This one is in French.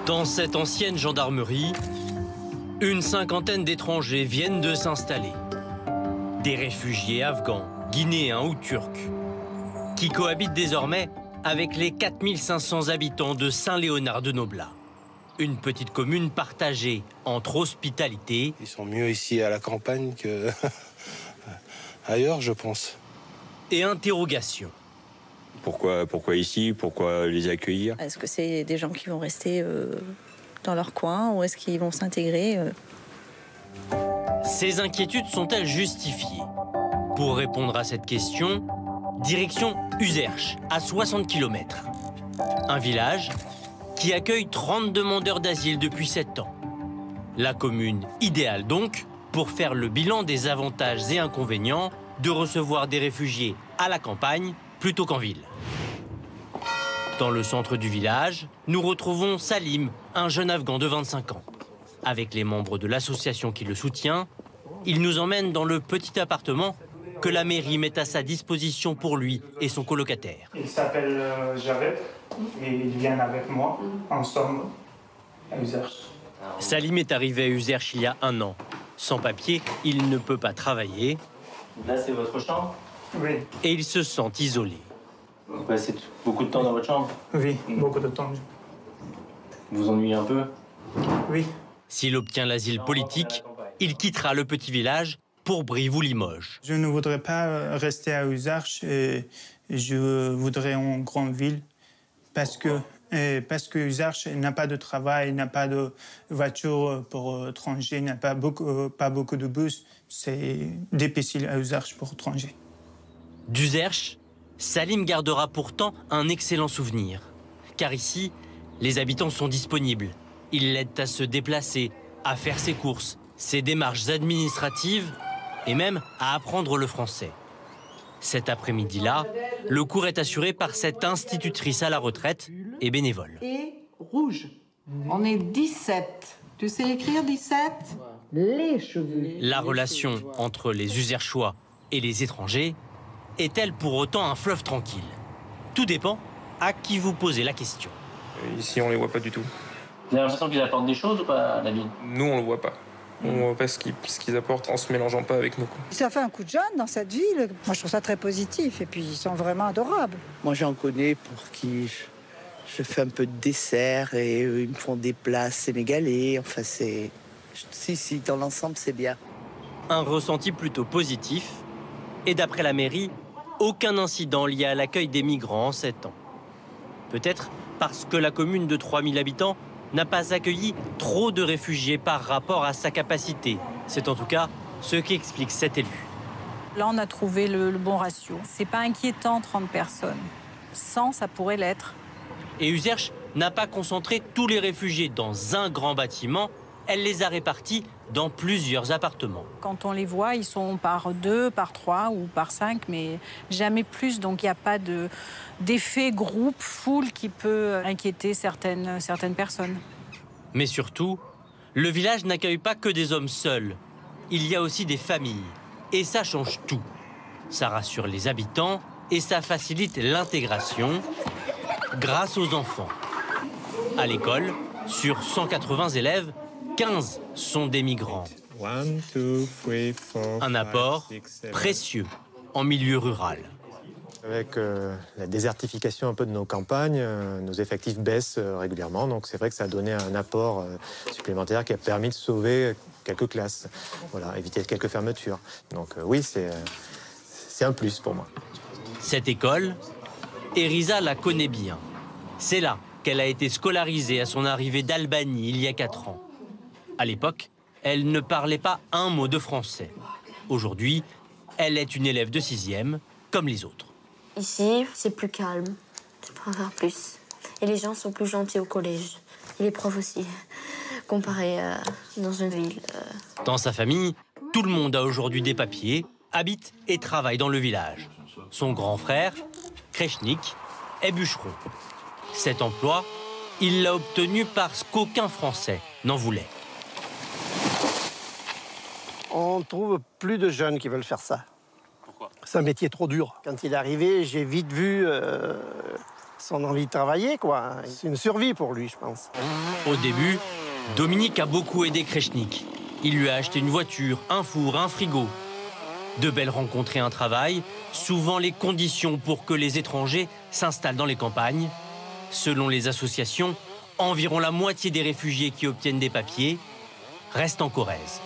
Dans cette ancienne gendarmerie, une cinquantaine d'étrangers viennent de s'installer. Des réfugiés afghans, guinéens ou turcs, qui cohabitent désormais avec les 4500 habitants de Saint-Léonard-de-Noblat. Une petite commune partagée entre hospitalité... Ils sont mieux ici à la campagne que ailleurs, je pense. ...et interrogation. Pourquoi ici? Pourquoi les accueillir? Est-ce que c'est des gens qui vont rester dans leur coin ou est-ce qu'ils vont s'intégrer Ces inquiétudes sont-elles justifiées? Pour répondre à cette question, direction Uzerche, à 60 km. Un village qui accueille 30 demandeurs d'asile depuis 7 ans. La commune idéale donc pour faire le bilan des avantages et inconvénients de recevoir des réfugiés à la campagne plutôt qu'en ville. Dans le centre du village, nous retrouvons Salim, un jeune Afghan de 25 ans. Avec les membres de l'association qui le soutient, il nous emmène dans le petit appartement que la mairie met à sa disposition pour lui et son colocataire. Il s'appelle Javed et il vient avec moi ensemble à Uzerche. Salim est arrivé à Uzerche il y a 1 an. Sans papier, il ne peut pas travailler. Là, c'est votre chambre? Oui. Et il se sent isolé. Vous passez beaucoup de temps dans votre chambre? Oui, beaucoup de temps. Vous vous ennuyez un peu? Oui. S'il obtient l'asile politique, il quittera le petit village pour Brive ou Limoges. Je ne voudrais pas rester à Uzerche et je voudrais en grande ville parce que Uzerche n'a pas de travail, n'a pas de voiture pour étrangers, n'a pas beaucoup de bus. C'est difficile à Uzerche pour étrangers. D'Uzerche, Salim gardera pourtant un excellent souvenir. Car ici, les habitants sont disponibles. Ils l'aident à se déplacer, à faire ses courses, ses démarches administratives et même à apprendre le français. Cet après-midi-là, le cours est assuré par cette institutrice à la retraite et bénévole. Et rouge. On est 17. Tu sais écrire 17? Les cheveux. La relation entre les Uzerchois et les étrangers est-elle pour autant un fleuve tranquille? Tout dépend à qui vous posez la question. Ici, on les voit pas du tout. Vous avez l'impression qu'ils apportent des choses ou pas à la ville? Nous, on le voit pas. On ne voit pas ce qu'ils apportent en se mélangeant pas avec nous. Ça fait un coup de jeune dans cette ville. Moi, je trouve ça très positif. Et puis, ils sont vraiment adorables. Moi, j'en connais pour qui je fais un peu de dessert et ils me font des plats sénégalais. Enfin, c'est... Si, dans l'ensemble, c'est bien. Un ressenti plutôt positif. Et d'après la mairie, aucun incident lié à l'accueil des migrants en 7 ans. Peut-être parce que la commune de 3000 habitants n'a pas accueilli trop de réfugiés par rapport à sa capacité. C'est en tout cas ce qu'explique cet élu. Là, on a trouvé le bon ratio. C'est pas inquiétant, 30 personnes. 100, ça pourrait l'être. Et Uzerche n'a pas concentré tous les réfugiés dans un grand bâtiment. Elle les a répartis dans plusieurs appartements. Quand on les voit, ils sont par 2, par 3 ou par 5, mais jamais plus. Donc il n'y a pas d'effet groupe, foule qui peut inquiéter certaines personnes. Mais surtout, le village n'accueille pas que des hommes seuls. Il y a aussi des familles. Et ça change tout. Ça rassure les habitants et ça facilite l'intégration grâce aux enfants. À l'école, sur 180 élèves, 15 sont des migrants. Un apport précieux en milieu rural. Avec la désertification un peu de nos campagnes, nos effectifs baissent régulièrement. Donc c'est vrai que ça a donné un apport supplémentaire qui a permis de sauver quelques classes, voilà, éviter quelques fermetures. Donc oui, c'est un plus pour moi. Cette école, Erisa la connaît bien. C'est là qu'elle a été scolarisée à son arrivée d'Albanie il y a 4 ans. À l'époque, elle ne parlait pas un mot de français. Aujourd'hui, elle est une élève de 6e, comme les autres. Ici, c'est plus calme. Je préfère plus. Et les gens sont plus gentils au collège. Et les profs aussi, comparé dans une ville. Dans sa famille, tout le monde a aujourd'hui des papiers, habite et travaille dans le village. Son grand frère, Kreshnik, est bûcheron. Cet emploi, il l'a obtenu parce qu'aucun Français n'en voulait. On trouve plus de jeunes qui veulent faire ça. Pourquoi? C'est un métier trop dur. Quand il est arrivé, j'ai vite vu son envie de travailler, quoi. C'est une survie pour lui, je pense. Au début, Dominique a beaucoup aidé Krechnik. Il lui a acheté une voiture, un four, un frigo. De belles rencontres et un travail, souvent les conditions pour que les étrangers s'installent dans les campagnes. Selon les associations, environ la moitié des réfugiés qui obtiennent des papiers restent en Corrèze.